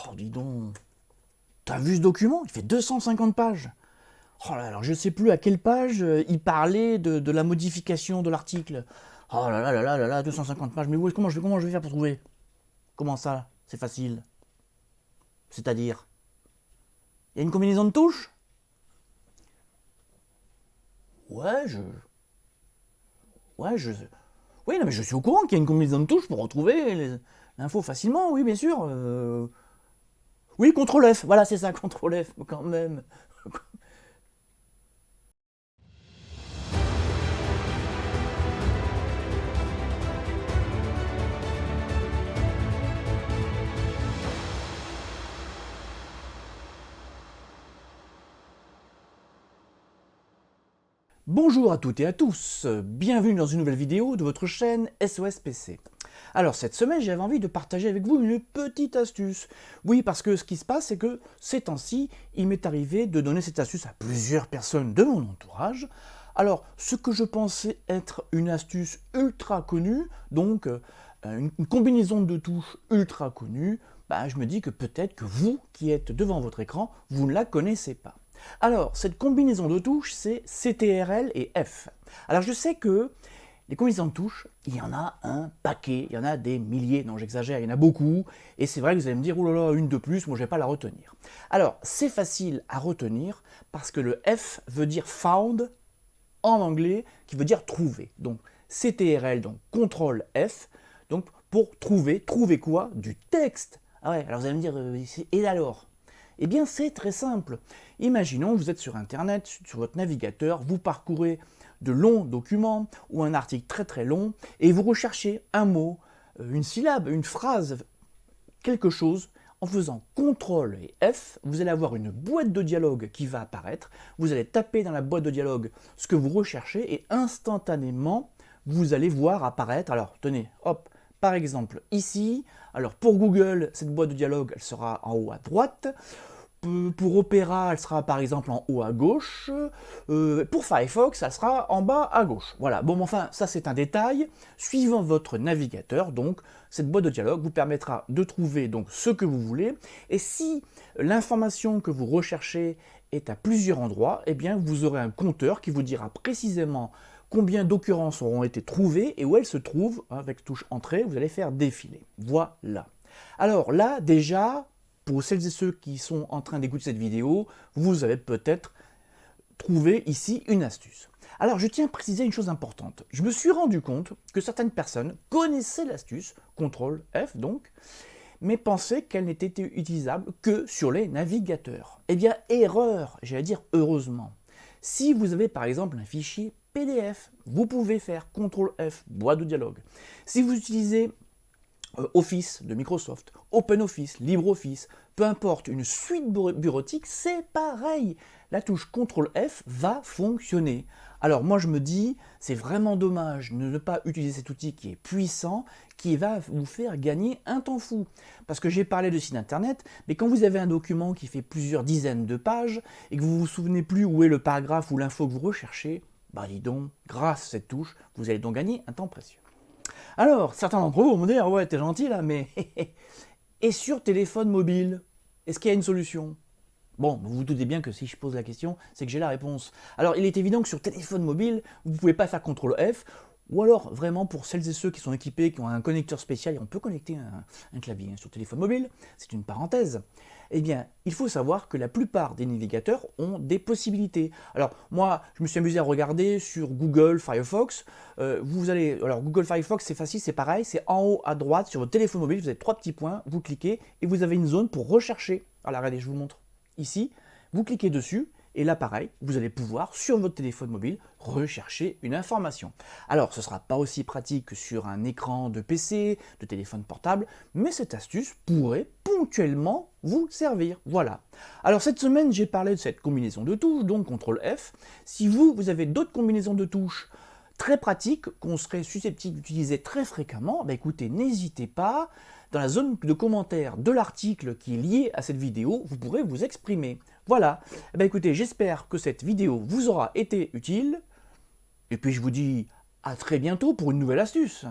Oh, dis donc, t'as vu ce document? Il fait 250 pages. Oh là, alors je sais plus à quelle page il parlait de la modification de l'article. Oh là là là là là là, 250 pages. Mais comment je vais faire pour trouver? Comment ça? C'est facile. C'est-à-dire, il y a une combinaison de touches? Ouais, ouais, oui, non, mais je suis au courant qu'il y a une combinaison de touches pour retrouver l'info facilement. Oui, bien sûr. Oui, CTRL F. Voilà, c'est ça, CTRL F, quand même. Bonjour à toutes et à tous, bienvenue dans une nouvelle vidéo de votre chaîne SOS PC. Alors cette semaine j'avais envie de partager avec vous une petite astuce. Oui, parce que ce qui se passe c'est que ces temps-ci, il m'est arrivé de donner cette astuce à plusieurs personnes de mon entourage. Alors ce que je pensais être une astuce ultra connue, donc une combinaison de touches ultra connue, je me dis que peut-être que vous qui êtes devant votre écran, vous ne la connaissez pas. Alors, cette combinaison de touches, c'est CTRL et F. Alors, je sais que les combinaisons de touches, il y en a un paquet, il y en a des milliers, non j'exagère, il y en a beaucoup, et c'est vrai que vous allez me dire, oh là là, une de plus, moi je ne vais pas la retenir. Alors, c'est facile à retenir, parce que le F veut dire found, en anglais, qui veut dire trouver. Donc, CTRL, donc CTRL F, donc pour trouver quoi? Du texte. Ah ouais, alors vous allez me dire, et alors? Eh bien, c'est très simple. Imaginons, vous êtes sur Internet, sur votre navigateur, vous parcourez de longs documents ou un article très très long et vous recherchez un mot, une syllabe, une phrase, quelque chose. En faisant CTRL et F, vous allez avoir une boîte de dialogue qui va apparaître. Vous allez taper dans la boîte de dialogue ce que vous recherchez et instantanément, vous allez voir apparaître. Alors, tenez, hop, par exemple ici. Alors, pour Google, cette boîte de dialogue, elle sera en haut à droite. Pour Opera, elle sera par exemple en haut à gauche. Pour Firefox, elle sera en bas à gauche. Voilà, bon, enfin, ça c'est un détail. Suivant votre navigateur, donc, cette boîte de dialogue vous permettra de trouver donc ce que vous voulez. Et si l'information que vous recherchez est à plusieurs endroits, eh bien, vous aurez un compteur qui vous dira précisément combien d'occurrences auront été trouvées et où elles se trouvent. Avec touche Entrée, vous allez faire défiler. Voilà. Alors là, déjà, pour celles et ceux qui sont en train d'écouter cette vidéo, vous avez peut-être trouvé ici une astuce. Alors je tiens à préciser une chose importante. Je me suis rendu compte que certaines personnes connaissaient l'astuce, CTRL F donc, mais pensaient qu'elle n'était utilisable que sur les navigateurs. Eh bien, erreur, j'allais dire heureusement. Si vous avez par exemple un fichier PDF, vous pouvez faire CTRL F, boîte de dialogue. Si vous utilisez Office de Microsoft, OpenOffice, LibreOffice, peu importe, une suite bureautique, c'est pareil. La touche CTRL F va fonctionner. Alors moi je me dis, c'est vraiment dommage de ne pas utiliser cet outil qui est puissant, qui va vous faire gagner un temps fou. Parce que j'ai parlé de site internet, mais quand vous avez un document qui fait plusieurs dizaines de pages, et que vous ne vous souvenez plus où est le paragraphe ou l'info que vous recherchez, dis donc, grâce à cette touche, vous allez donc gagner un temps précieux. Alors, certains d'entre vous vont me dire, ouais, t'es gentil là, mais... Et sur téléphone mobile, est-ce qu'il y a une solution? Bon, vous vous doutez bien que si je pose la question, c'est que j'ai la réponse. Alors, il est évident que sur téléphone mobile, vous ne pouvez pas faire CTRL F, ou alors, vraiment, pour celles et ceux qui sont équipés, qui ont un connecteur spécial, et on peut connecter un clavier sur téléphone mobile, c'est une parenthèse. Eh bien, il faut savoir que la plupart des navigateurs ont des possibilités. Alors, moi, je me suis amusé à regarder sur Google Firefox. Alors, Google Firefox, c'est facile, c'est pareil, c'est en haut à droite, sur votre téléphone mobile, vous avez 3 petits points, vous cliquez, et vous avez une zone pour rechercher. Alors, regardez, je vous montre. Ici, vous cliquez dessus, et là, pareil, vous allez pouvoir, sur votre téléphone mobile, rechercher une information. Alors, ce ne sera pas aussi pratique que sur un écran de PC, de téléphone portable, mais cette astuce pourrait ponctuellement vous servir. Voilà. Alors, cette semaine, j'ai parlé de cette combinaison de touches, donc CTRL F. Si vous avez d'autres combinaisons de touches très pratiques qu'on serait susceptible d'utiliser très fréquemment, écoutez, n'hésitez pas. Dans la zone de commentaires de l'article qui est lié à cette vidéo, vous pourrez vous exprimer. Voilà. Écoutez, j'espère que cette vidéo vous aura été utile. Et puis je vous dis à très bientôt pour une nouvelle astuce.